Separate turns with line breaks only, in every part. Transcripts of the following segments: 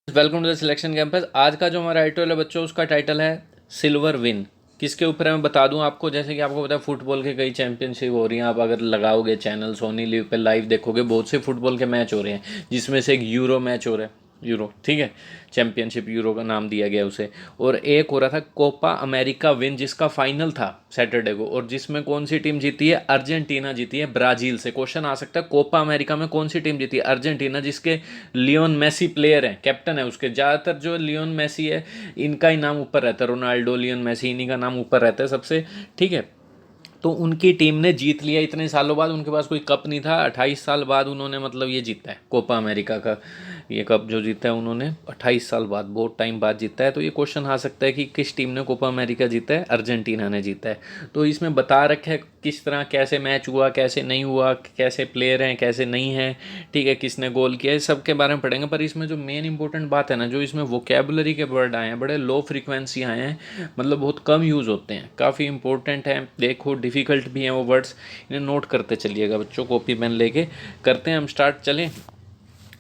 Welcome to the selection campus. आज का जो हमारा टाइटल है बच्चों, उसका टाइटल है सिल्वर विन। किसके ऊपर है मैं बता दूं आपको। जैसे कि आपको पता है फुटबॉल के कई चैंपियनशिप हो रही हैं। आप अगर लगाओगे चैनल सोनी लिव पे लाइव देखोगे, बहुत से फुटबॉल के मैच हो रहे हैं, जिसमें से एक यूरो मैच हो रहा है। यूरो, ठीक है, चैंपियनशिप यूरो का नाम दिया गया उसे। और एक हो रहा था कोपा अमेरिका विन, जिसका फाइनल था सैटरडे को, और जिसमें कौन सी टीम जीती है? अर्जेंटीना जीती है ब्राज़ील से। क्वेश्चन आ सकता है कोपा अमेरिका में कौन सी टीम जीती है? अर्जेंटीना, जिसके लियोन मेसी प्लेयर हैं, कैप्टन है उसके। ज़्यादातर जो लियोन मेसी है, इनका ही नाम ऊपर रहता है, रोनाल्डो, लियोन मेसी, इन्हीं का नाम ऊपर रहता है सबसे, ठीक है। तो उनकी टीम ने जीत लिया इतने सालों बाद। उनके पास कोई कप नहीं था, 28 साल बाद उन्होंने मतलब ये जीता है कोपा अमेरिका का। ये कप जो जीता है उन्होंने 28 साल बाद, बहुत टाइम बाद जीता है। तो ये क्वेश्चन आ सकता है कि किस टीम ने कोपा अमेरिका जीता है? अर्जेंटीना ने जीता है। तो इसमें बता रखा है किस तरह कैसे मैच हुआ, कैसे नहीं हुआ, कैसे प्लेयर हैं, कैसे नहीं हैं, ठीक है, किसने गोल किया, इस सब के बारे में पढ़ेंगे। पर इसमें जो मेन इंपॉर्टेंट बात है ना, जो इसमें वोकेबुलरी के वर्ड आए हैं, बड़े लो फ्रीक्वेंसी आए हैं, मतलब बहुत कम यूज़ होते हैं, काफ़ी इंपॉर्टेंट हैं। देखो डिफ़िकल्ट भी हैं वो वर्ड्स, इन्हें नोट करते चलिएगा बच्चों, कॉपी पेन लेके। करते हैं हम स्टार्ट, चलें।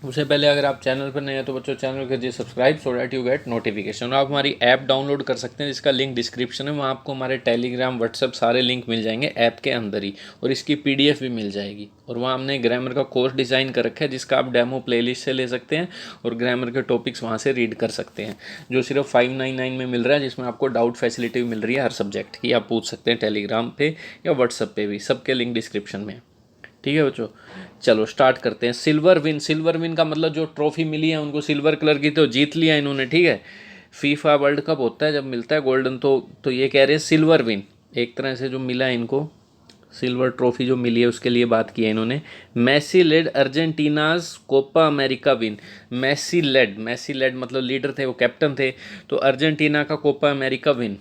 उससे पहले अगर आप चैनल पर नए हैं तो बच्चों चैनल को कीजिए subscribe, so that you get notification. आप हमारी ऐप डाउनलोड कर सकते हैं, जिसका लिंक डिस्क्रिप्शन है। वहाँ आपको हमारे टेलीग्राम, व्हाट्सअप सारे लिंक मिल जाएंगे ऐप के अंदर ही, और इसकी पीडीएफ भी मिल जाएगी। और वहाँ हमने ग्रामर का कोर्स डिज़ाइन कर रखा है, जिसका आप डेमो प्लेलिस्ट से ले सकते हैं और ग्रामर के टॉपिक्स वहाँ से रीड कर सकते हैं, जो सिर्फ 599 में मिल रहा है, जिसमें आपको डाउट फैसिलिटी भी मिल रही है हर सब्जेक्ट की। आप पूछ सकते हैं टेलीग्राम पे या व्हाट्सअप पे भी, सबके लिंक डिस्क्रिप्शन में। ठीक है बच्चों, चलो स्टार्ट करते हैं। सिल्वर विन, सिल्वर विन का मतलब जो ट्रॉफी मिली है उनको सिल्वर कलर की, तो जीत लिया इन्होंने, ठीक है। फीफा वर्ल्ड कप होता है जब मिलता है गोल्डन, तो ये कह रहे हैं सिल्वर विन, एक तरह से जो मिला है इनको, सिल्वर ट्रॉफी जो मिली है उसके लिए बात की है इन्होंने। Messi led Argentina's Copa America win. Messi led मतलब लीडर थे, वो कैप्टन थे। तो अर्जेंटीना का कोपा अमेरिका विन।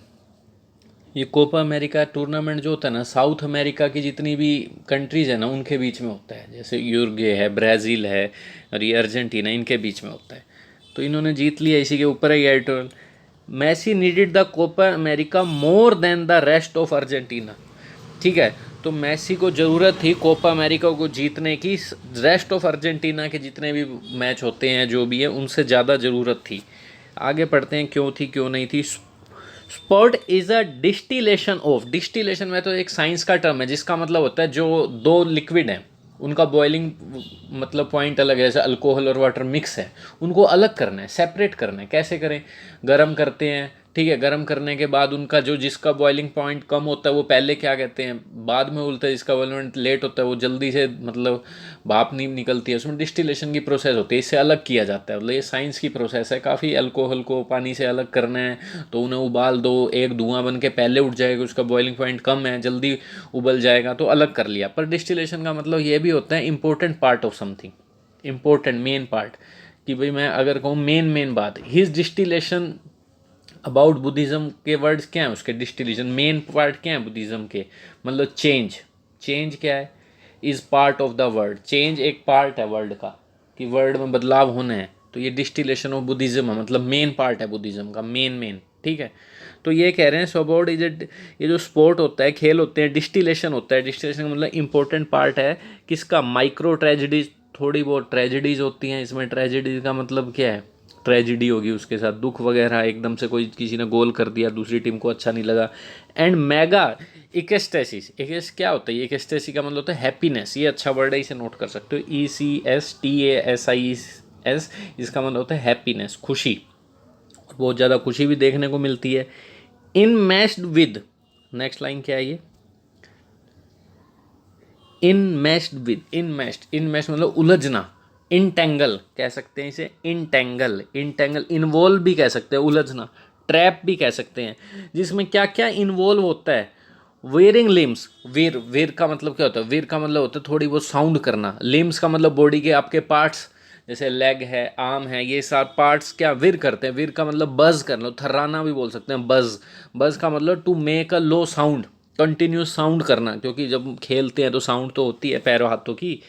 ये कोपा अमेरिका टूर्नामेंट जो होता है ना, साउथ अमेरिका की जितनी भी कंट्रीज़ है ना, उनके बीच में होता है। जैसे यूरुग्वे है, ब्राज़ील है, और ये अर्जेंटीना, इनके बीच में होता है। तो इन्होंने जीत लिया, इसी के ऊपर है ये toll. Messi needed the Copa America more than the rest of Argentina, ठीक है। तो मैसी को ज़रूरत थी कोपा अमेरिका को जीतने की, रेस्ट ऑफ अर्जेंटीना के जितने भी मैच होते हैं जो भी है, उनसे ज़्यादा ज़रूरत थी। आगे पढ़ते हैं क्यों थी क्यों नहीं थी। Spirit is a distillation of, distillation में तो एक साइंस का टर्म है, जिसका मतलब होता है जो दो लिक्विड हैं उनका बॉइलिंग मतलब पॉइंट अलग है, जैसे अल्कोहल और वाटर मिक्स है, उनको अलग करना है, सेपरेट करना है। कैसे करें? गर्म करते हैं, ठीक है। गर्म करने के बाद उनका जो जिसका बॉइलिंग पॉइंट कम होता है वो पहले क्या कहते हैं, बाद में उबलता है। जिसका बॉइलिंग पॉइंट लेट होता है वो जल्दी से मतलब भाप नहीं निकलती है, उसमें डिस्टिलेशन की प्रोसेस होती है, इससे अलग किया जाता है। मतलब ये साइंस की प्रोसेस है काफ़ी। अल्कोहल को पानी से अलग करना है तो उन्हें उबाल दो, एक धुआं बन के पहले उठ जाएगा, उसका बॉइलिंग पॉइंट कम है, जल्दी उबल जाएगा, तो अलग कर लिया। पर डिस्टिलेशन का मतलब ये भी होता है important part of something, important main part, कि भाई मैं अगर कहूँ मेन बात, हिज डिस्टिलेशन अबाउट बुद्धिज़्म के वर्ड्स क्या हैं उसके, डिस्टिलेशन मेन पार्ट क्या है बुद्धिज़्म के, मतलब चेंज। चेंज क्या है? Is part of the word, change एक पार्ट है वर्ड का, कि वर्ड में बदलाव होना है। तो ये डिस्टिलेशन ऑफ बुद्धिज़्म है, मतलब मेन पार्ट है बुद्धिज़्म का, मेन, ठीक है। तो ये कह रहे हैं सो अबाउट इज इट, ये जो स्पोर्ट होता है, खेल होते हैं, डिस्टिलेशन होता है। डिस्टिलेशन का मतलब इंपॉर्टेंट पार्ट है किसका? माइक्रो ट्रेजिडीज, थोड़ी बहुत ट्रेजिडीज होती हैं इसमें। ट्रेजिडीज का मतलब क्या है? ट्रेजिडी होगी, उसके साथ दुख वगैरह, एकदम से कोई किसी ने गोल कर दिया, दूसरी टीम को अच्छा नहीं लगा। एंड मेगा इकेस्टेसिस, इकेस क्या होता है? इकेस्टेसिस का मतलब होता है हैप्पीनेस। ये अच्छा वर्ड है, इसे नोट कर सकते हो, ECSTASIS। इसका मतलब होता है हैप्पीनेस, खुशी। बहुत ज़्यादा खुशी भी देखने को मिलती है। इन मैश्ड विद, नेक्स्ट लाइन क्या है ये? इन मैश्ड विद, इन मैश्ड मतलब उलझना। इंटेंगल कह सकते हैं इसे, इंटेंगल इन्वॉल्व भी कह सकते हैं, उलझना। ट्रैप भी कह सकते हैं, जिसमें क्या क्या इन्वॉल्व होता है। वेयरिंग लिम्स, वीर का मतलब क्या होता है? वीर का मतलब होता है थोड़ी बहुत साउंड करना। लिम्स का मतलब बॉडी के आपके पार्ट्स, जैसे लेग है, आर्म है, ये सारे पार्ट्स क्या विर करते हैं। विर का मतलब बज करना, थर्राना भी बोल सकते हैं, बज का मतलब to make a low sound, continuous sound करना, क्योंकि जब खेलते हैं तो साउंड तो होती है पैरों हाथों की।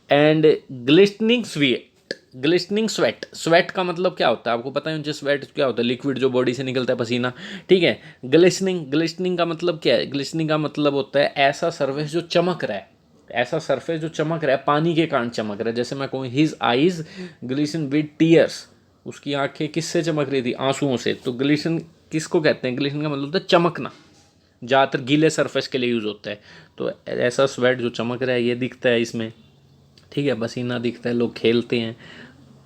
एंड ग्लिस्टनिंग स्वेट, ग्लिस्टनिंग स्वेट, स्वेट का मतलब क्या होता है आपको पता है मुझे? स्वेट क्या होता है? लिक्विड जो बॉडी से निकलता है, पसीना, ठीक है। ग्लिस्टनिंग का मतलब क्या है? ग्लिस्टनिंग का मतलब होता है ऐसा सर्फेस जो चमक रहा है, ऐसा सरफेस जो चमक रहा है, पानी के कारण चमक रहा है। जैसे मैं कहूँ his eyes glisten with tears, उसकी आंखें किससे चमक रही थी? आंसुओं से। तो ग्लिसन किसको कहते हैं? ग्लिसन का मतलब होता है चमकना, ज़्यादातर गीले सरफेस के लिए यूज़ होता है। तो ऐसा स्वेट जो चमक रहा है ये दिखता है इसमें, ठीक है, पसीना दिखता है, लोग खेलते हैं।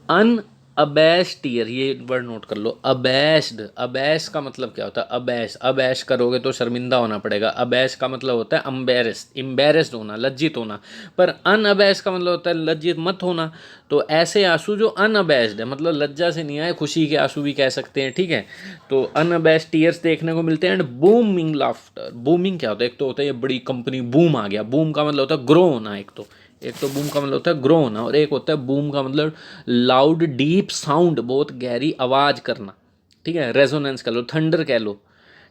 अन अबैश टीयर, ये वर्ड नोट कर लो, अबैश्ड। अबैश का मतलब क्या होता है? अबैश, अबैश करोगे तो शर्मिंदा होना पड़ेगा। अबैश का मतलब होता है अम्बेरस्ड, एम्बेरस्ड होना, लज्जित होना। पर अन अबैश का मतलब होता है लज्जित मत होना। तो ऐसे आंसू जो अन अबैश्ड है, मतलब लज्जा से नहीं आए, खुशी के आंसू भी कह सकते हैं, ठीक है। तो अन अबैश्ड टीयर्स देखने को मिलते हैं। एंड बूमिंग लाफ्टर, बूमिंग क्या होता है? एक तो होता है ये बड़ी कंपनी बूम आ गया, बूम का मतलब होता है ग्रो होना, एक तो बूम का मतलब होता है ग्रो होना, और एक होता है बूम का मतलब लाउड डीप साउंड, बहुत गहरी आवाज़ करना, ठीक है, रेजोनेंस कह लो, थंडर कह लो,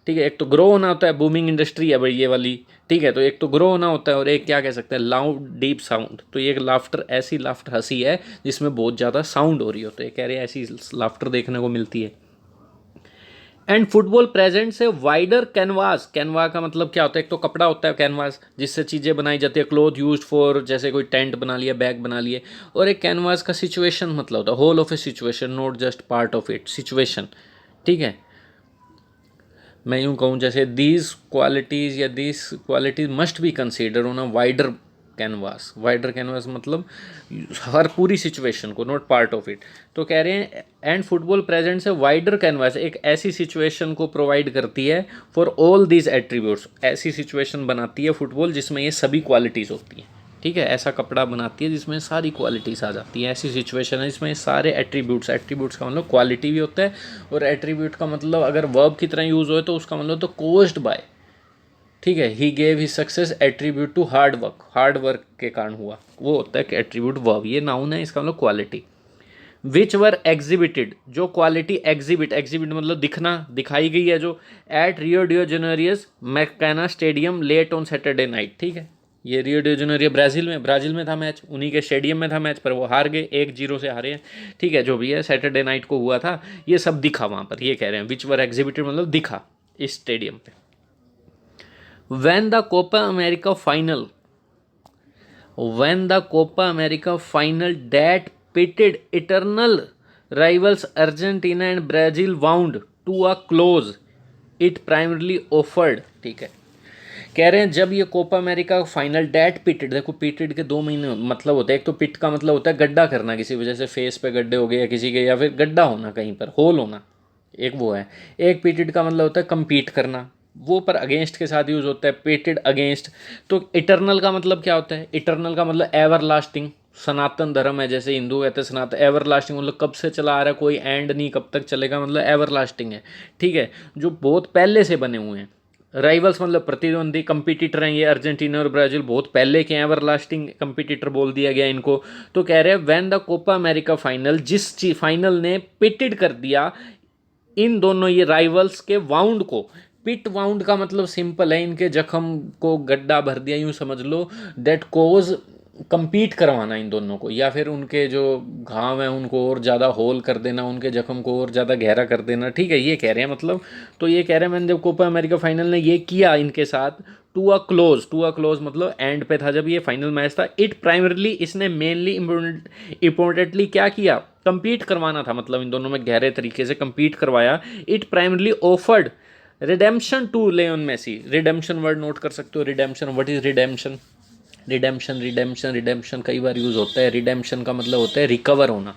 ठीक है। एक तो ग्रो होना होता है, बूमिंग इंडस्ट्री है भाई ये वाली, ठीक है। तो एक तो ग्रो होना होता है और एक क्या कह सकते हैं, लाउड डीप साउंड। तो ये एक लाफ्टर, ऐसी लाफ्टर हंसी है जिसमें बहुत ज़्यादा साउंड हो रही हो, तो ये कह रहे हैं ऐसी लाफ्टर देखने को मिलती है। एंड फुटबॉल प्रेजेंट से वाइडर कैनवास, कैनवा का मतलब क्या होता है? एक तो कपड़ा होता है कैनवास जिससे चीज़ें बनाई जाती है, क्लोथ यूज्ड फॉर, जैसे कोई टेंट बना लिया, बैग बना लिए। और एक कैनवास का सिचुएशन मतलब होता है whole of a situation, not just part of it, situation, ठीक है। मैं यूँ कहूँ जैसे दीज क्वालिटीज़ या these qualities must be consider on a wider canvas. Wider canvas मतलब हर पूरी सिचुएशन को, नॉट पार्ट ऑफ इट। तो कह रहे हैं एंड फुटबॉल प्रेजेंट से वाइडर कैनवास, एक ऐसी सिचुएशन को प्रोवाइड करती है फॉर ऑल दीज एट्रीब्यूट्स, ऐसी सिचुएशन बनाती है फुटबॉल जिसमें ये सभी क्वालिटीज़ होती हैं, ठीक है। ऐसा कपड़ा बनाती है जिसमें सारी क्वालिटीज़ आ जाती हैं, ऐसी सिचुएशन है जिसमें सारे एट्रीब्यूट्स, एट्रीब्यूट्स का मतलब क्वालिटी भी होता है, और एट्रीब्यूट का मतलब अगर वर्ब की तरह यूज़ हो तो उसका मतलब तो कोज्ड बाय, ठीक है। He gave his success attribute to hard work, hard work के कारण हुआ, वो होता है एट्रीब्यूट वर्ब, ये नाउन है, इसका मतलब क्वालिटी। विच वर एग्जिबिटेड, जो क्वालिटी एग्जिबिट, एग्जिबिट मतलब दिखना, दिखाई गई है जो, at Rio de Janeiro's Maracana stadium late on Saturday night, ठीक है। ये रियो डी जेनेरियो ब्राज़ील में था मैच, उन्हीं के स्टेडियम में था मैच, पर वो हार गए, 1-0 से हारे हैं, ठीक है। जो भी है सैटरडे नाइट को हुआ था, ये सब दिखा वहाँ पर, ये कह रहे हैं विच वर एग्जिबिटेड मतलब दिखा इस स्टेडियम पे। When the Copa America final, when the Copa America final that pitted eternal rivals Argentina and Brazil wound to a close, it primarily offered, ठीक है। कह रहे हैं जब ये Copa America final that pitted, देखो पिटेड के 2 महीने मतलब होता है, एक तो पिट का मतलब होता है गड्ढा करना, किसी वजह से फेस पे गड्ढे हो गए या किसी के, या फिर गड्ढा होना कहीं पर, होल होना, एक वो है। एक पिटेड का मतलब होता है कम्पीट करना, वो पर अगेंस्ट के साथ यूज़ होता है, पेटेड अगेंस्ट। तो इटरनल का मतलब क्या होता है? इटरनल का मतलब एवर लास्टिंग, सनातन धर्म है, जैसे हिंदू कहते हैं सनातन, एवर लास्टिंग मतलब कब से चला आ रहा है, कोई एंड नहीं, कब तक चलेगा, मतलब एवर लास्टिंग है, ठीक है, जो बहुत पहले से बने हुए हैं। राइवल्स मतलब प्रतिद्वंदी, कंपटीटर हैं ये अर्जेंटीना और ब्राज़ील, बहुत पहले के एवर लास्टिंग कंपटीटर बोल दिया गया इनको। तो कह रहे हैं when the Copa America final, जिस फाइनल ने पिटेड कर दिया इन दोनों ये राइवल्स के वाउंड को। पिट वाउंड का मतलब सिंपल है, इनके जख्म को गड्ढा भर दिया, यूँ समझ लो, दैट कोज compete करवाना इन दोनों को, या फिर उनके जो घाव हैं उनको और ज़्यादा होल कर देना, उनके जख्म को और ज़्यादा गहरा कर देना, ठीक है, ये कह रहे हैं मतलब। तो ये कह रहे हैं मैंने जब कोपा अमेरिका फाइनल ने ये किया इनके साथ, टू अ क्लोज मतलब एंड पे था जब ये फाइनल मैच था। इट प्राइमरली, इसने मेनली इम्पोर्टेंटली क्या किया? compete करवाना था, मतलब इन दोनों में गहरे तरीके से compete करवाया। It primarily offered redemption to Lionel Messi. Redemption word note कर सकते हो, redemption, what is redemption? Redemption कई बार यूज़ होता है। रिडेम्पशन का मतलब होता है रिकवर होना,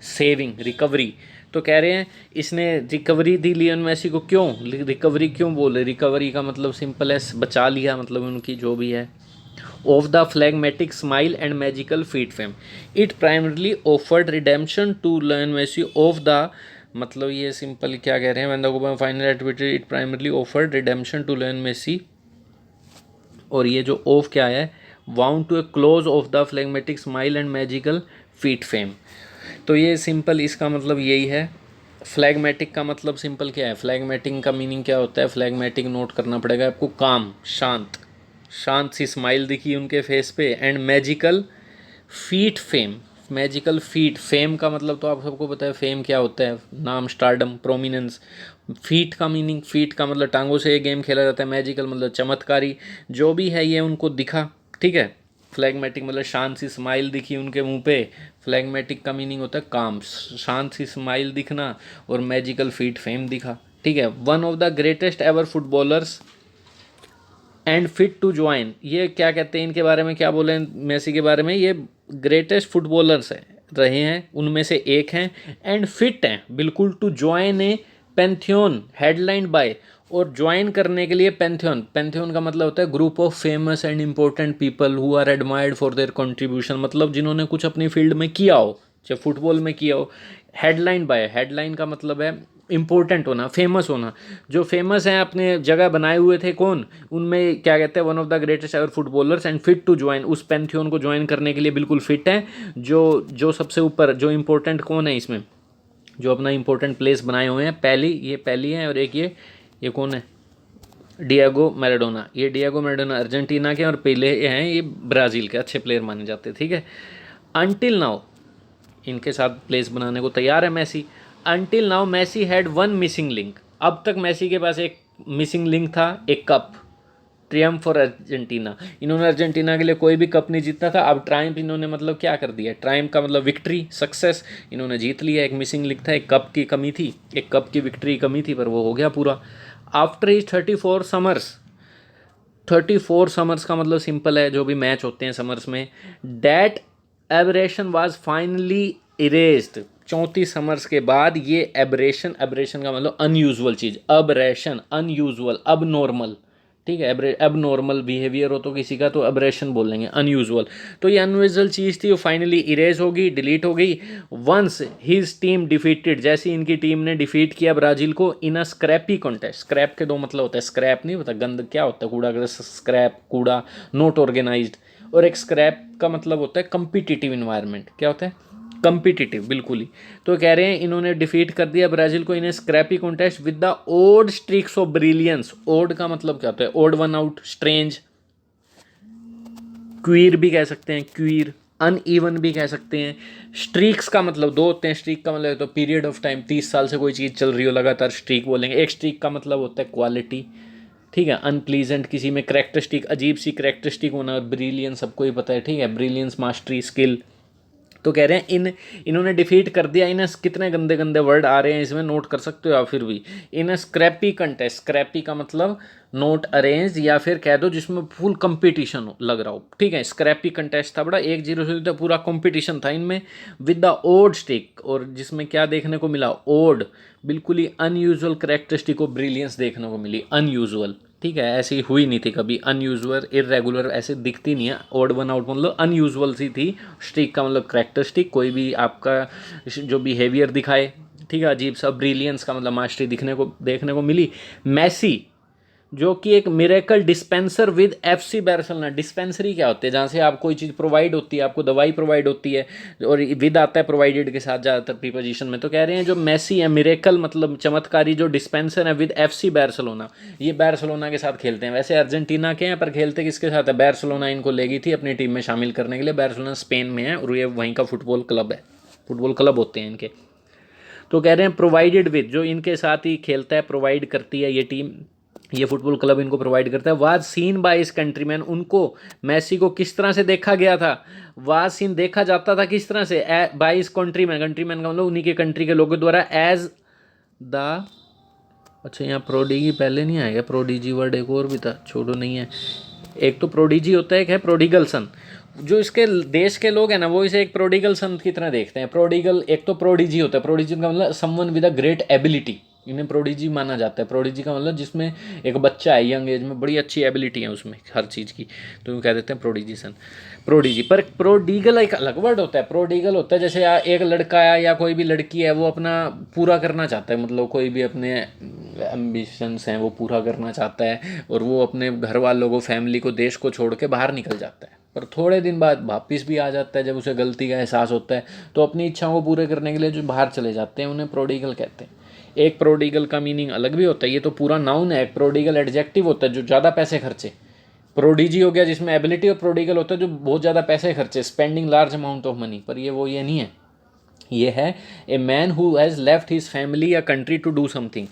सेविंग, रिकवरी। तो कह रहे हैं इसने रिकवरी दी लियोन मेसी को, क्यों रिकवरी क्यों बोले? रिकवरी का मतलब सिंपल है, बचा लिया, मतलब उनकी जो भी है। Of the phlegmatic smile and magical feet fame, it primarily offered redemption to Lionel Messi of the, मतलब ये सिंपल क्या कह रहे हैं, when the Copa final activity it primarily offered redemption to Lionel Messi, और ये जो ऑफ क्या है, wound to a close of the phlegmatic smile and magical feet fame. तो ये सिंपल इसका मतलब यही है। फ्लैगमेटिक का मतलब सिंपल क्या है? फ्लैगमेटिक का मीनिंग क्या होता है? फ्लैगमेटिक नोट करना पड़ेगा आपको, काम, शांत, शांत सी स्माइल दिखी उनके फेस पे। And magical feet fame, magical feet, fame का मतलब तो आप सबको पता है, फेम क्या होता है? नाम, स्टारडम, प्रोमिनेंस। फीट का मीनिंग, फीट का मतलब टांगों से ये गेम खेला जाता है। मैजिकल मतलब चमत्कारी, जो भी है ये उनको दिखा, ठीक है। फ्लैगमेटिक मतलब शांत सी स्माइल दिखी उनके मुंह पे। फ्लैगमेटिक का मीनिंग होता है काम, शांत सी स्माइल दिखना, और मैजिकल फीट फेम दिखा। ठीक है, one of the greatest ever footballers and fit to join, ये क्या कहते हैं इनके बारे में, क्या बोले मेसी के बारे में, ये ग्रेटेस्ट फुटबॉलर्स हैं रहे हैं, उनमें से एक हैं, एंड फिट हैं बिल्कुल to join a pantheon headline by, और ज्वाइन करने के लिए पैंथियन, पैंथियन का मतलब होता है group of famous and important people who are admired for their contribution, मतलब जिन्होंने कुछ अपनी फील्ड में किया हो, चाहे फुटबॉल में किया हो। हेडलाइन बाय, हेडलाइन का मतलब है इम्पोर्टेंट होना, फेमस होना, जो फेमस हैं अपने जगह बनाए हुए थे कौन, उनमें क्या कहते हैं one of the greatest ever footballers and fit to join, उस पैंथियन को ज्वाइन करने के लिए बिल्कुल फिट है। जो जो सबसे ऊपर जो इम्पोर्टेंट कौन है इसमें, जो अपना इम्पोर्टेंट प्लेस बनाए हुए हैं, ये पहली है, और एक ये कौन है, डिएगो मैराडोना, ये डिएगो मैराडोना अर्जेंटीना के, और पहले हैं ये ब्राज़ील के अच्छे प्लेयर माने जाते हैं। ठीक है, अनटिल नाउ इनके साथ प्लेस बनाने को तैयार है Messi. Until now Messi had one missing link, अब तक मैसी के पास एक मिसिंग लिंक था, एक कप, ट्रियम्फ फॉर अर्जेंटीना। इन्होंने अर्जेंटीना के लिए कोई भी कप नहीं जीता था, अब ट्रायम्फ इन्होंने मतलब क्या कर दिया, ट्रायम्फ का मतलब विक्ट्री, सक्सेस, इन्होंने जीत लिया। एक मिसिंग लिंक था, एक कप की कमी थी, एक कप की विक्ट्री कमी थी, पर वो हो गया पूरा। आफ्टर हिज 34 समर्स, 34 समर्स का मतलब सिंपल है, जो भी मैच होते हैं समर्स में, that aberration was finally erased, 34 summers के बाद ये एबरेशन, एबरेशन का मतलब अनयूजुअल चीज़, अबरेशन अनयूजुअल, अब नॉर्मल, ठीक है, अब नॉर्मल बिहेवियर हो तो किसी का, तो एबरेशन बोलेंगे, अनयूजुअल। तो ये अनयूजुअल चीज़ थी, वो फाइनली इरेज होगी, डिलीट हो गई। वंस हिज टीम डिफीटेड, जैसे इनकी टीम ने डिफीट किया ब्राज़ील को इन अ स्क्रैपी कॉन्टेस्ट, स्क्रैप के दो मतलब होता है, स्क्रैप नहीं होता गंद, क्या होता है कूड़ा, स्क्रैप कूड़ा, नॉट ऑर्गेनाइज्ड, और एक स्क्रैप का मतलब होता है कम्पिटिटिव इन्वायरमेंट, क्या होता है कम्पिटिटिव, बिल्कुल ही। तो कह रहे हैं इन्होंने डिफीट कर दिया ब्राज़ील को in a scrappy contest with the odd streaks of brilliance, odd का मतलब क्या होता है, odd one out, strange, queer भी कह सकते हैं, क्वीर, अनइवन भी कह सकते हैं। स्ट्रीक्स का मतलब दो होते हैं, स्ट्रीक का मतलब तो पीरियड ऑफ टाइम, 30 साल से कोई चीज़ चल रही हो लगातार, स्ट्रीक बोलेंगे। एक स्ट्रीक का मतलब होता है क्वालिटी, ठीक है, अनप्लीजेंट, किसी में करेक्टरिस्टिक, अजीब सी करेक्टरिस्टिक होना, और ब्रिलियंस सबको ही पता है, ठीक है, ब्रिलियंस मास्टरी स्किल। तो कह रहे हैं इन्होंने डिफीट कर दिया इन, कितने गंदे गंदे वर्ड आ रहे हैं इसमें, नोट कर सकते हो आप फिर भी, इन स्क्रैपी कंटेस्ट, स्क्रैपी का मतलब नोट अरेंज, या फिर कह दो जिसमें फुल कंपटीशन हो लग रहा हो, ठीक है, स्क्रैपी कंटेस्ट था बड़ा, 1-0 से तो पूरा कंपटीशन था इनमें, विद द ओड स्टिक, और जिसमें क्या देखने को मिला, ओड, बिल्कुल ही अनयूजुअल करेक्टरिस्टिक ऑफ ब्रिलियंस देखने को मिली, अनयूजुअल, ठीक है, ऐसी हुई नहीं थी कभी, अनयूजुअल, इरेगुलर ऐसे दिखती नहीं है, ओड वन आउट मतलब अनयूजुअल सी थी। स्ट्रीक का मतलब करेक्टरिस्टिक, कोई भी आपका जो बिहेवियर दिखाए, ठीक है, अजीब सा। ब्रिलियंस का मतलब मास्टरी देखने को मिली। मैसी जो कि एक miracle dispenser with FC Barcelona, dispensary क्या होते हैं, जहाँ से आप कोई चीज़ प्रोवाइड होती है, आपको दवाई प्रोवाइड होती है, और विद आता है प्रोवाइडेड के साथ ज़्यादातर प्रीपोजिशन में। तो कह रहे हैं जो मेसी है, मिरेकल मतलब चमत्कारी जो डिस्पेंसर है विद एफसी बार्सिलोना, ये बार्सिलोना के साथ खेलते हैं, वैसे अर्जेंटीना के हैं पर खेलते किसके साथ है, बार्सिलोना इनको ले गई थी अपनी टीम में शामिल करने के लिए। बार्सिलोना स्पेन में है और ये वहीं का फुटबॉल क्लब है, फुटबॉल क्लब होते हैं इनके। तो कह रहे हैं प्रोवाइडेड विद, जो इनके साथ ही खेलता है, प्रोवाइड करती है ये टीम, ये फुटबॉल क्लब इनको प्रोवाइड करता है। वाज सीन बाय इस कंट्रीमैन, उनको मैसी को किस तरह से देखा गया था, वाज सीन देखा जाता था किस तरह से, बाय इस कंट्रीमैन, कंट्रीमैन का मतलब उन्हीं के कंट्री के लोगों द्वारा, एज द, अच्छा यहाँ प्रोडिगी पहले नहीं आएगा, प्रोडिजी वर्ड एक और भी था, छोड़ो नहीं है, एक तो प्रोडिजी होता है, एक है प्रोडिगल सन। जो इसके देश के लोग हैं ना, वो इसे एक प्रोडिगल सन की तरह देखते हैं। प्रोडिगल एक तो प्रोडिजी होता है, प्रोडिजी का मतलब someone with a great ability, इन्हें प्रोडिजी माना जाता है। प्रोडिजी का मतलब जिसमें एक बच्चा है यंग एज में, बड़ी अच्छी एबिलिटी है उसमें हर चीज़ की, तो कह देते हैं प्रोडिजी सन, प्रोडिजी। पर प्रोडिगल एक अलग वर्ड होता है। प्रोडिगल होता है जैसे एक लड़का है या कोई भी लड़की है, वो अपना पूरा करना चाहता है, मतलब कोई भी अपने एम्बिशंस हैं वो पूरा करना चाहता है, और वो अपने घर वालों को, फैमिली को, देश को छोड़ के बाहर निकल जाता है, पर थोड़े दिन बाद वापस भी आ जाता है जब उसे गलती का एहसास होता है। तो अपनी इच्छाओं को पूरे करने के लिए जो बाहर चले जाते हैं उन्हें प्रोडिगल कहते हैं। एक प्रोडिगल का मीनिंग अलग भी होता है, ये तो पूरा नाउन है। एक प्रोडिगल एडजेक्टिव होता है जो ज़्यादा पैसे खर्चे, प्रोडिजी हो गया जिसमें एबिलिटी, और प्रोडिगल होता है जो बहुत ज़्यादा पैसे खर्चे, spending large amount of money. पर ये नहीं है, ये है a man who has left his family या कंट्री टू डू समथिंग।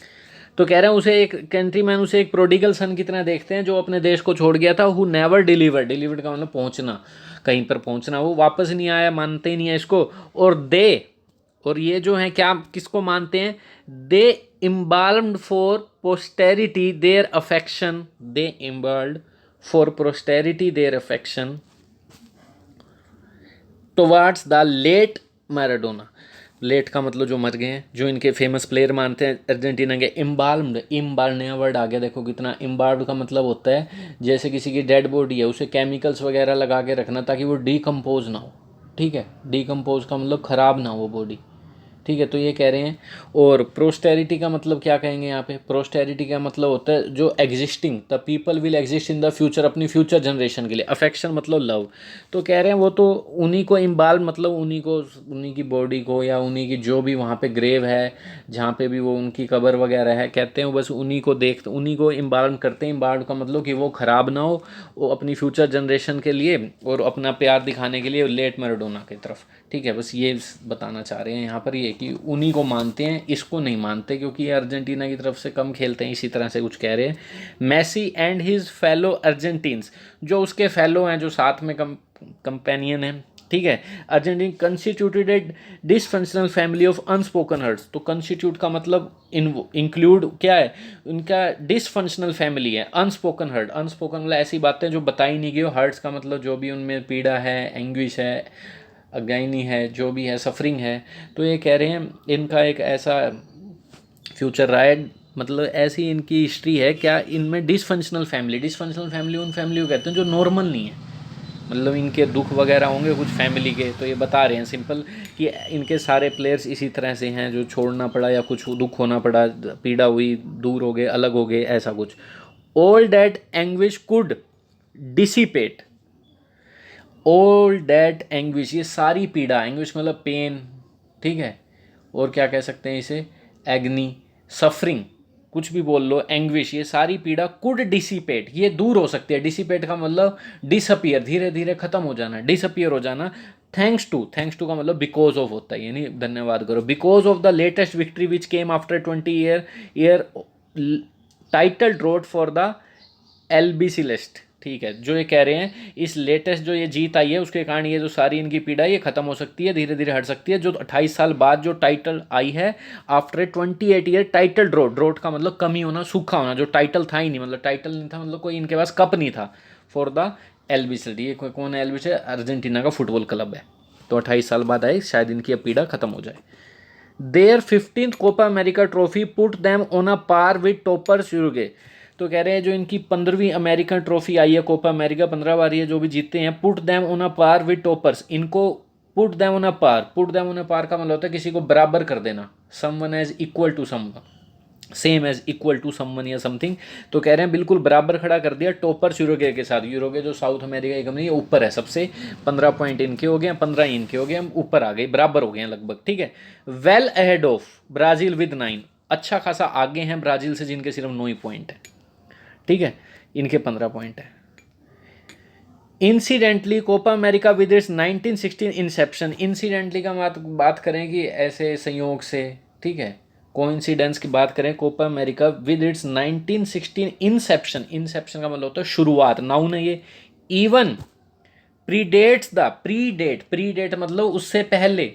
तो कह रहे हैं उसे एक कंट्रीमैन, उसे एक प्रोडिगल सन की तरह देखते हैं जो अपने देश को छोड़ गया था, हु नेवर डिलीवर्ड, डिलीवर्ड का मतलब पहुंचना, कहीं पर पहुंचना, वो वापस नहीं आया, मानते ही नहीं है इसको। और दे, और ये जो है क्या किसको मानते हैं, they embalmed for posterity their affection, they embalmed for posterity their affection towards the late Maradona. Late का मतलब जो मर गए हैं, जो इनके फेमस प्लेयर मानते हैं अर्जेंटीना के। इम्बाल्म्ड, इम्बाल्ड नया वर्ड आ गया, देखो कितना। इम्बाल्ड का मतलब होता है जैसे किसी की डेड बॉडी है उसे केमिकल्स वगैरह लगा के रखना ताकि वो डीकम्पोज ना हो, ठीक है। डीकम्पोज का मतलब ख़राब ना हो बॉडी, ठीक है। तो ये कह रहे हैं। और प्रोस्टेरिटी का मतलब क्या कहेंगे यहाँ पे, प्रोस्टेरिटी का मतलब होता है जो existing, the people will exist in the future, अपनी फ्यूचर जनरेशन के लिए। अफेक्शन मतलब लव। तो कह रहे हैं वो तो उन्हीं को इम्बाल मतलब उन्हीं को, उन्हीं की बॉडी को, या उन्हीं की जो भी वहाँ पे ग्रेव है जहाँ पे भी वो उनकी कब्र वगैरह है, कहते हैं बस उन्हीं को देख, उन्हीं को इम्बाल करते हैं। इम्बाल का मतलब कि वो ख़राब ना हो, वो अपनी फ्यूचर जनरेशन के लिए और अपना प्यार दिखाने के लिए लेट मैराडोना की तरफ, ठीक है। बस ये बताना चाह रहे हैं यहाँ पर, ये कि उन्हीं को मानते हैं, इसको नहीं मानते क्योंकि ये अर्जेंटीना की तरफ से कम खेलते हैं, इसी तरह से कुछ कह रहे हैं। मेसी एंड हिज फेलो अर्जेंटीन्स, जो उसके फेलो हैं, जो साथ में कंपेनियन हैं, ठीक है। Argentine constituted a dysfunctional family of unspoken hurts. तो कंस्टिट्यूट का मतलब इंक्लूड क्या है, उनका डिसफंक्शनल फैमिली है। अनस्पोकन हर्ट, अनस्पोकन मतलब ऐसी बातें जो बताई नहीं गई हो। हर्ट्स का मतलब जो भी उनमें पीड़ा है, एंग्विश है, अगैनी है, जो भी है, सफरिंग है। तो ये कह रहे हैं इनका एक ऐसा फ्यूचर रहा है, मतलब ऐसी इनकी हिस्ट्री है क्या, इनमें डिसफंक्शनल फैमिली, डिसफंक्शनल फैमिली उन फैमिली को कहते हैं जो नॉर्मल नहीं है, मतलब इनके दुख वगैरह होंगे कुछ फैमिली के। तो ये बता रहे हैं सिंपल कि इनके सारे प्लेयर्स इसी तरह से हैं, जो छोड़ना पड़ा या कुछ दुख होना पड़ा, पीड़ा हुई, दूर हो गए, अलग हो गए, ऐसा कुछ। All that anguish could dissipate, all that anguish, ये सारी पीड़ा, एंग्विश मतलब पेन, ठीक है। और क्या कह सकते हैं इसे, एग्नी, सफरिंग, कुछ भी बोल लो, एंग्विश, ये सारी पीड़ा कुड डिसिपेट, ये दूर हो सकती है। डिसिपेट का मतलब डिसअपियर, धीरे धीरे खत्म हो जाना, डिसअपियर हो जाना। थैंक्स टू, थैंक्स टू का मतलब बिकॉज ऑफ होता है, यानी धन्यवाद करो। Because of the latest victory which came after 20 year title drought for the Albiceleste, ठीक है। जो ये कह रहे हैं इस लेटेस्ट जो ये जीत आई है उसके कारण ये जो सारी इनकी पीड़ा ये खत्म हो सकती है, धीरे धीरे हट सकती है। जो 28 साल बाद जो टाइटल आई है after 28 year title drought, drought का मतलब कमी होना, सूखा होना, जो टाइटल था ही नहीं, मतलब टाइटल नहीं था, मतलब कोई इनके पास कप नहीं था, फॉर द एलबीसी। ये कौन है एलबीसी, अर्जेंटीना का फुटबॉल क्लब है। तो 28 साल बाद आई, शायद इनकी अब पीड़ा खत्म हो जाए। Their 15th Copa America trophy put them on a par with toppers Uruguay. तो कह रहे हैं जो इनकी 15वीं अमेरिकन ट्रॉफी आई है, कोपा अमेरिका 15 बार ये जो भी जीतते हैं, put them on a par with toppers, इनको put them on a par, put them on a par का मतलब होता है किसी को बराबर कर देना, someone as equal to someone, same as equal to someone या समथिंग। तो कह रहे हैं बिल्कुल बराबर खड़ा कर दिया टॉपर्स यूरोगे के साथ। यूरोगे जो साउथ अमेरिका की कंपनी है ऊपर है सबसे, 15 पॉइंट इनके हो गए, 15 इनके हो गए, हम ऊपर आ गए, बराबर हो गए हैं लगभग, ठीक है। Well ahead of Brazil with 9, अच्छा खासा आगे हैं ब्राज़ील से जिनके सिर्फ 9 पॉइंट है, ठीक है, इनके 15 पॉइंट है। Incidentally Copa America with its 1916 inception, incidentally का बात करें कि ऐसे संयोग से, ठीक है, कोइंसिडेंस की बात करें, Copa America with its 1916 inception, inception का मतलब होता है शुरुआत, नाउन है ये। इवन प्रीडेट्स द, प्रीडेट, प्रीडेट मतलब उससे पहले,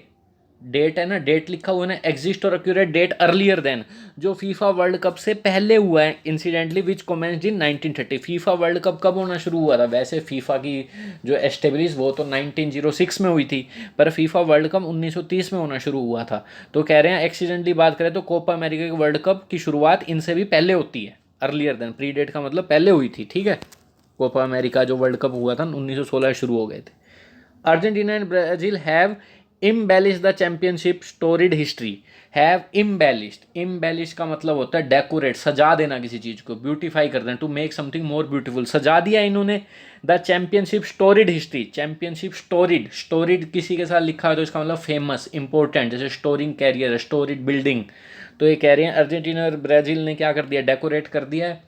डेट है ना, डेट लिखा हुआ है ना, एग्जिस्ट और एक्यूरेट डेट अर्लियर देन, जो फीफा वर्ल्ड कप से पहले हुआ है इंसिडेंटली विच कमेंस्ड इन 1930। फीफा वर्ल्ड कप कब होना शुरू हुआ था, वैसे फीफा की जो एस्टेब्लिश वो तो 1906 में हुई थी, पर फीफा वर्ल्ड कप 1930 में होना शुरू हुआ था। तो कह रहे हैं एक्सीडेंटली बात करें तो कोपा अमेरिका के वर्ल्ड कप की शुरुआत इनसे भी पहले होती है, अर्लियर देन, प्री डेट का मतलब पहले हुई थी, ठीक है। कोपा अमेरिका जो वर्ल्ड कप हुआ था 1916 शुरू हो गए थे। Argentina and Brazil have embellish the championship storied history, have embellished, embellish का मतलब होता है डेकोरेट, सजा देना किसी चीज़ को, ब्यूटीफाई कर देना, to make something more beautiful, सजा दिया इन्होंने। The championship storied history, championship storied, storied किसी के साथ लिखा है तो इसका मतलब फेमस, इंपॉर्टेंट, जैसे स्टोरिंग कैरियर, स्टोरीड बिल्डिंग। तो ये कह रहे हैं अर्जेंटीना और ब्राज़ील ने क्या कर दिया, डेकोरेट कर दिया है,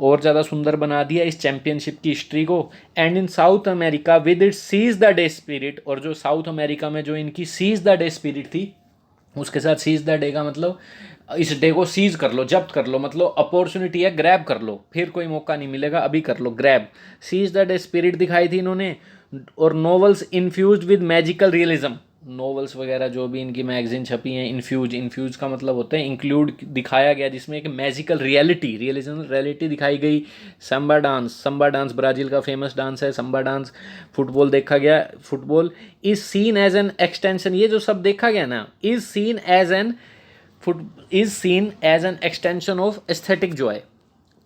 और ज़्यादा सुंदर बना दिया इस चैंपियनशिप की हिस्ट्री को। And in South America with it seize the day spirit, और जो साउथ अमेरिका में जो इनकी सीज द डे स्पिरिट थी, उसके साथ सीज द डे का मतलब इस डे को सीज कर लो, जब्त कर लो, मतलब अपॉर्चुनिटी है, ग्रैब कर लो, फिर कोई मौका नहीं मिलेगा, अभी कर लो grab. Seize the day spirit दिखाई थी इन्होंने। और novels infused with magical realism, novels वगैरह जो भी इनकी मैगजीन छपी हैं, इन्फ्यूज, इन्फ्यूज का मतलब होता है इंक्लूड, दिखाया गया, जिसमें एक मैजिकल रियलिटी, रियलिज्म रियलिटी दिखाई गई। Samba dance, samba dance Brazil का फेमस डांस है संबा डांस। फुटबॉल देखा गया, football is seen as an extension, ये जो सब देखा गया ना, is seen as an foot is seen as an extension of aesthetic joy.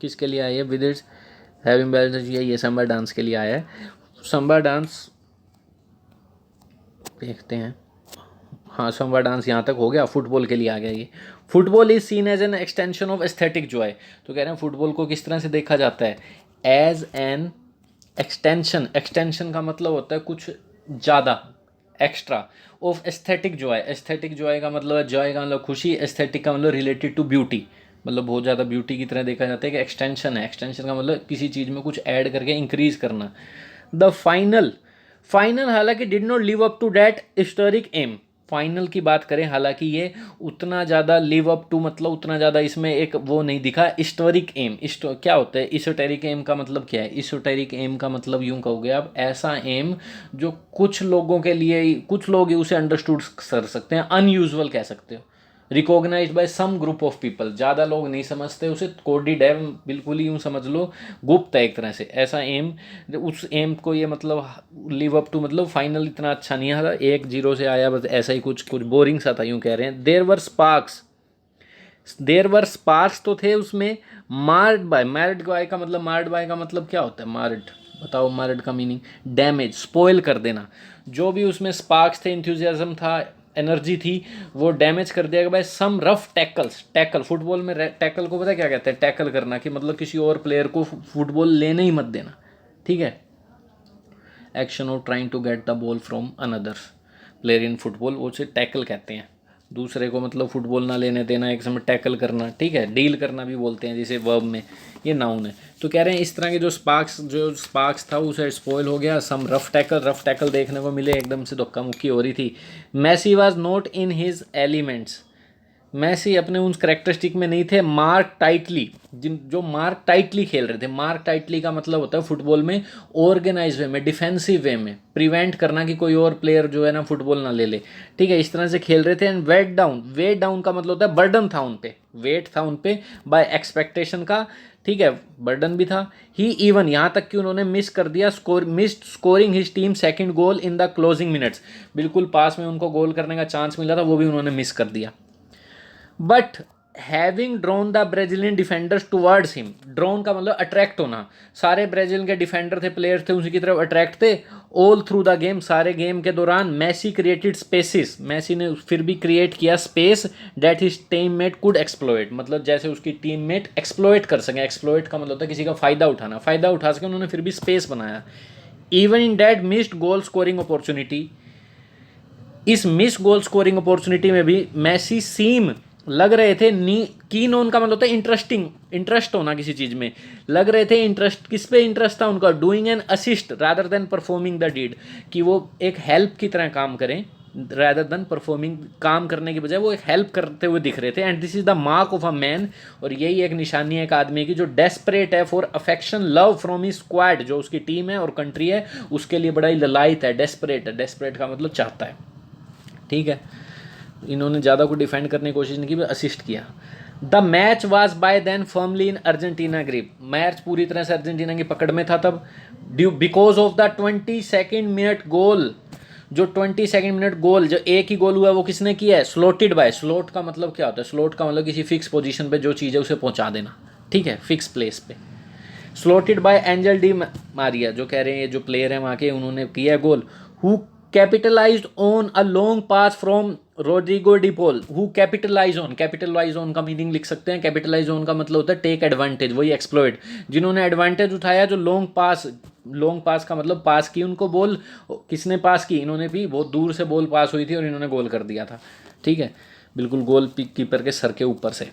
किसके लिए आया है? विद इट्स हैविंग बैलेंस, ये संबा डांस के लिए आया है। संबा डांस देखते हैं। हाँ, संबा डांस यहाँ तक हो गया, फुटबॉल के लिए आ गया ये। Football is seen as an extension of aesthetic joy, तो कह रहे हैं फुटबॉल को किस तरह से देखा जाता है? एज एन एक्सटेंशन, एक्सटेंशन का मतलब होता है कुछ ज़्यादा, extra, of aesthetic Joy. Aesthetic Joy का मतलब, जॉय का मतलब खुशी, एस्थेटिक का मतलब रिलेटेड टू ब्यूटी, मतलब बहुत ज़्यादा ब्यूटी की तरह देखा जाता है कि एक्सटेंशन है। एक्सटेंशन का मतलब किसी चीज़ में कुछ ऐड करके इंक्रीज करना। द फाइनल, फाइनल हालांकि did not live up to that historic aim. Final की बात करें, हालांकि ये उतना ज़्यादा लिव अप टू, मतलब उतना ज़्यादा इसमें एक वो नहीं दिखा हिस्टोरिक एम। क्या होता है इसोटेरिक एम का मतलब क्या है? इसोटेरिक एम का मतलब यूँ कहोगे आप, ऐसा एम जो कुछ लोगों के लिए, कुछ लोग ही उसे अंडरस्टूड कर सकते हैं, अनयूजुअल कह सकते हो, recognised by some group of people, ज़्यादा लोग नहीं समझते उसे, कोडिड है, बिल्कुल ही यूँ समझ लो गुप्त है एक तरह से। ऐसा एम, उस एम को ये मतलब लिव अप टू, मतलब फाइनल इतना अच्छा नहीं आया, 1-0 से आया बस, ऐसा ही कुछ कुछ बोरिंग सा था यूँ कह रहे हैं। There were sparks, there were sparks तो थे उसमें। मार्ड बाय, मार्ड बाय का मतलब, मार्ड बाय का मतलब क्या होता है? मार्ड, बताओ मार्ड का मीनिंग? डैमेज, स्पॉइल कर देना। जो भी उसमें स्पार्क्स थे, इंथ्यूजियाज्म था, एनर्जी थी, वो डैमेज कर दिया गया बाय सम रफ टैकल्स। टैकल, फुटबॉल में टैकल को पता क्या कहते हैं? टैकल करना, कि मतलब किसी और प्लेयर को फुटबॉल लेने ही मत देना, ठीक है। Action of trying to get the ball from another player in football, वो उसे टैकल कहते हैं। दूसरे को मतलब फुटबॉल ना लेने देना, एक समय टैकल करना, ठीक है। डील करना भी बोलते हैं जिसे वर्ब में, ये नाउन है। तो कह रहे हैं इस तरह के जो स्पार्क्स था उसे स्पॉइल हो गया। सम रफ टैकल देखने को मिले, एकदम से धक्का मुक्की हो रही थी। Messi was not in his elements, Messi अपने उन करेक्टरिस्टिक में नहीं थे। मार्क टाइटली, जिन जो मार्क टाइटली खेल रहे थे, मार्क टाइटली का मतलब होता है फुटबॉल में ऑर्गेनाइज वे में, डिफेंसिव वे में, प्रिवेंट करना कि कोई और प्लेयर जो है ना फुटबॉल ना ले ले, ठीक है, इस तरह से खेल रहे थे। And weighed down, weighed down का मतलब होता है बर्डन था उन पे, वेट था उन पे बाय एक्सपेक्टेशन का, ठीक है, बर्डन भी था। ही इवन, यहाँ तक कि उन्होंने मिस कर दिया, missed scoring his team second goal in the closing minutes, बिल्कुल पास में उनको गोल करने का चांस मिला था, वो भी उन्होंने मिस कर दिया। But having drone the Brazilian defenders towards him, drone का मतलब अट्रैक्ट होना, सारे ब्राजील के डिफेंडर थे, प्लेयर थे, उसी की तरफ अट्रैक्ट थे। ऑल थ्रू द गेम, सारे गेम के दौरान मैसी क्रिएटेड स्पेसिस, मैसी ने फिर भी क्रिएट किया space that his teammate could exploit, मतलब जैसे उसकी टीममेट एक्सप्लॉइट कर सकें। एक्सप्लॉइट का मतलब होता है किसी का फ़ायदा उठाना, फ़ायदा उठा सके, उन्होंने फिर भी स्पेस बनाया। Even in that missed goal scoring opportunity, इस मिस गोल स्कोरिंग अपॉर्चुनिटी में भी मैसी सीम, लग रहे थे, नी कीन ऑन का मतलब होता है इंटरेस्टिंग, इंटरेस्ट होना किसी चीज़ में, लग रहे थे इंटरेस्ट, किस पे इंटरेस्ट था उनका? Doing an assist rather than performing the deed, कि वो एक हेल्प की तरह काम करें, रादर देन परफॉर्मिंग, काम करने की बजाय वो एक हेल्प करते हुए दिख रहे थे। And this is the mark of a man, और यही एक निशानी है एक आदमी की जो डेस्परेट है for affection love from he squad, जो उसकी टीम है और कंट्री है उसके लिए बड़ा ही ललायत है, डेस्परेट है, डेस्परेट का मतलब चाहता है, ठीक है। इन्होंने ज़्यादा को डिफेंड करने की कोशिश नहीं की, असिस्ट किया। The match was by then firmly in Argentina grip, match पूरी तरह से अर्जेंटीना की पकड़ में था तब, due because of the 22 minute goal, जो 22 मिनट गोल, जो एक ही गोल हुआ वो किसने किया है? स्लोटेड बाय, स्लोट का मतलब क्या होता है? स्लोट का मतलब किसी फिक्स पोजीशन पे जो चीज़ है उसे पहुंचा देना, ठीक है, फिक्स प्लेस पे। Slotted by Angel Di Maria, जो कह रहे हैं ये जो प्लेयर है वहाँ के, उन्होंने किया goal. Who capitalised on a long pass from Rodrigo De Paul, who capitalise on, capitalise on का मीनिंग लिख सकते हैं, कैपिटलाइज ऑन का मतलब होता है टेक एडवांटेज, वही एक्सप्लॉइट, जिन्होंने एडवांटेज उठाया, जो लॉन्ग पास, लॉन्ग पास का मतलब पास की उनको बॉल, किसने पास की? इन्होंने भी, बहुत दूर से बॉल पास हुई थी और इन्होंने गोल कर दिया था, ठीक है, बिल्कुल गोल कीपर के सर के ऊपर से।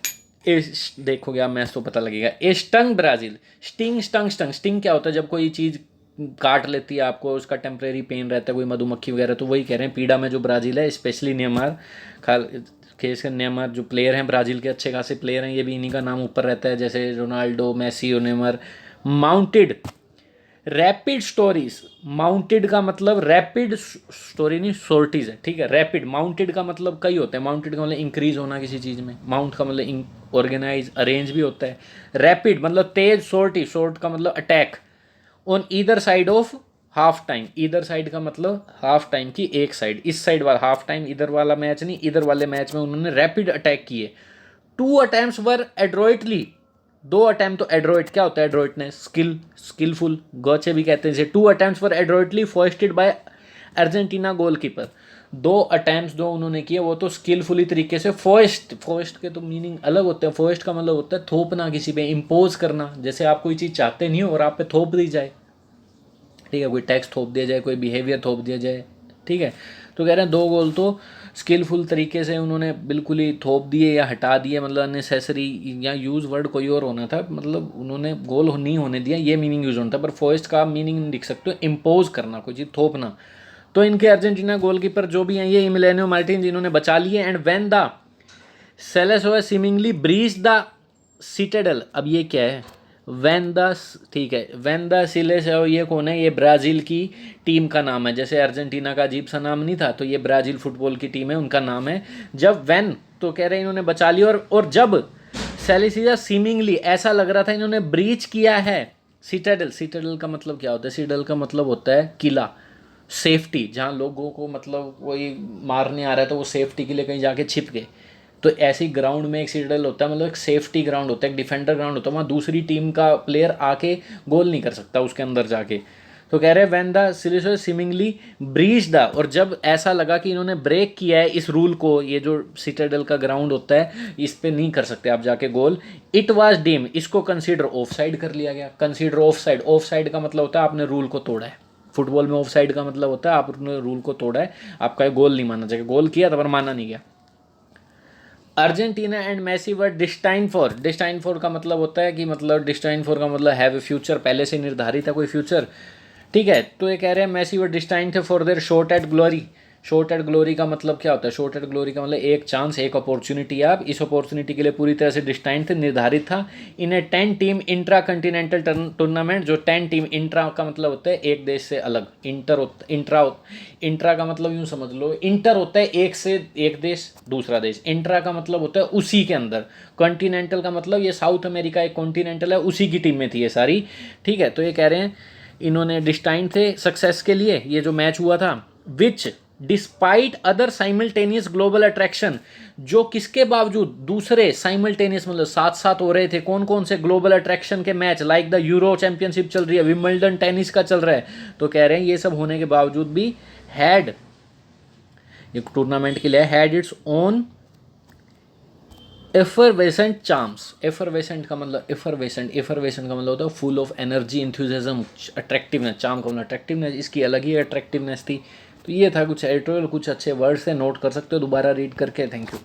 देखोगे आप मैच तो पता लगेगा। A stung Brazil, sting, stung, stung, sting क्या होता है? जब कोई चीज़ काट लेती है आपको, उसका टेम्परेरी पेन रहता है, कोई मधुमक्खी वगैरह, तो वही कह रहे हैं, पीड़ा में जो ब्राज़ील है, स्पेशली नेमार, खाल खासकर नेमार जो प्लेयर हैं ब्राज़ील के अच्छे खासे प्लेयर हैं, ये भी इन्हीं का नाम ऊपर रहता है, जैसे रोनाल्डो, मेसी और Neymar. Mounted rapid stories, mounted का मतलब रैपिड स्टोरी नहीं सोर्टीज है, ठीक है। रैपिड, माउंटेड का मतलब कई होते हैं, माउंटेड का मतलब इंक्रीज होना किसी चीज़ में, माउंट का मतलब ऑर्गेनाइज अरेंज भी होता है। रैपिड मतलब तेज, सोर्टी, सोर्ट का मतलब attack, on either side of half time, either side का मतलब हाफ टाइम की एक साइड, इस साइड वाला हाफ टाइम, इधर वाला मैच नहीं, इधर वाले मैच में उन्होंने रैपिड अटैक किए। 2 अटेम्प्ट्स वर एड्रोइटली, 2 अटैम्प्ट, तो एड्रोइट क्या होता है, एड्रोइटनेस, स्किलफुल, गौचे भी कहते हैं इसे। 2 अटैम्प्ट्स वर एड्रोइटली fostered bye Argentina goalkeeper, 2 attempts जो उन्होंने किए वो तो स्किलफुली तरीके से फोस्ट के तो मीनिंग अलग होते हैं। फोस्ट का मतलब होता है थोपना, किसी पे इम्पोज करना, जैसे आप कोई चीज़ चाहते नहीं हो और आप पे थोप दी जाए, ठीक है, कोई टैक्स थोप दिया जाए, कोई बिहेवियर थोप दिया जाए, ठीक है। तो कह रहे हैं 2 गोल तो स्किलफुल तरीके से उन्होंने बिल्कुल ही थोप दिए या हटा दिए, मतलब अननेसेसरी, या यूज़ वर्ड कोई और होना था, मतलब उन्होंने गोल नहीं होने दिया, ये मीनिंग यूज़ होता है, पर फोस्ट का मीनिंग नहीं लिख सकते, इम्पोज करना, कोई चीज़ थोपना। तो इनके अर्जेंटीना गोलकीपर जो भी हैं ये इमिलियानो मार्टिनेज, इन्होंने बचा लिए। And when the Selecao seemingly breach the citadel, अब ये क्या है, वैन द, ठीक है, वैन द सिलेसेओ, ये कौन है, ये ब्राज़ील की टीम का नाम है, जैसे अर्जेंटीना का अजीब सा नाम नहीं था, तो ये ब्राज़ील फुटबॉल की टीम है, उनका नाम है। जब वैन, तो कह रहे हैं इन्होंने बचा लिया, और जब सेलेसिया सीमिंगली, ऐसा लग रहा था इन्होंने ब्रीच किया है सिटाडेल, सिटाडेल का मतलब क्या होता है, सिटाडेल का मतलब होता है किला, सेफ्टी, जहाँ लोगों को मतलब कोई मारने आ रहा है तो वो सेफ्टी के लिए कहीं जाके छिप गए, तो ऐसी ग्राउंड में एक सिटाडेल होता है, मतलब एक सेफ्टी ग्राउंड होता है, एक डिफेंडर ग्राउंड होता है, वहाँ दूसरी टीम का प्लेयर आके गोल नहीं कर सकता उसके अंदर जाके। तो कह रहे हैं when the Selecao seemingly breach the, और जब ऐसा लगा कि इन्होंने ब्रेक किया है इस रूल को, ये जो सिटाडेल का ग्राउंड होता है इस पे नहीं कर सकते आप जाके गोल, इट वाज डीम, इसको कंसीडर ऑफ साइड कर लिया गया। Consider of side, of side का मतलब होता है आपने रूल को तोड़ा है, फुटबॉल में ऑफ साइड का मतलब होता है आपने रूल को तोड़ा है, आपका गोल नहीं माना जाएगा, गोल किया था पर माना नहीं गया। Argentina and Messi were destined for, destined for का मतलब होता है कि मतलब डिस्टाइन फॉर का मतलब हैव ए फ्यूचर, पहले से निर्धारित है कोई फ्यूचर, ठीक है। तो ये कह रहे हैं मेसी वर डिस्टाइन थे for their shot at glory. Shot at glory का मतलब क्या होता है, शॉट एट ग्लोरी का मतलब एक चांस, एक अपॉर्चुनिटी, आप इस अपॉर्चुनिटी के लिए पूरी तरह से डिस्टाइन थे, निर्धारित था। इन ए 10 टीम इंट्रा कंटिनेंटल टूर्नामेंट, जो 10 टीम, इंट्रा का मतलब होता है एक देश से अलग, इंट्रा का मतलब यूँ समझ लो, इंटर होता है एक से एक देश दूसरा देश, इंट्रा का मतलब होता है उसी के अंदर, कॉन्टिनेंटल का मतलब ये साउथ अमेरिका एक कॉन्टिनेंटल है, उसी की टीम में थी ये सारी, ठीक है। तो ये कह रहे हैं इन्होंने डिस्टाइन थे सक्सेस के लिए, ये जो मैच हुआ था, which despite other simultaneous global attraction, जो किसके बावजूद दूसरे साइमल्टेनियस मतलब साथ साथ हो रहे थे, कौन कौन से ग्लोबल अट्रैक्शन के match, like the euro championship चल रही है, विंबलडन टेनिस का चल रहा है, तो कह रहे हैं ये सब होने के बावजूद भी हैड, ये टूर्नामेंट के लिए had its own effervescent charms. Effervescent का मतलब एफरवेसेंट का मतलब होता है full of energy, enthusiasm, attractiveness, charm का मतलब अट्रैक्टिवनेस, इसकी अलग ही अट्रैक्टिवनेस थी। तो ये था कुछ एडिटोरियल, कुछ अच्छे वर्ड्स थे, नोट कर सकते हो दोबारा रीड करके। Thank you.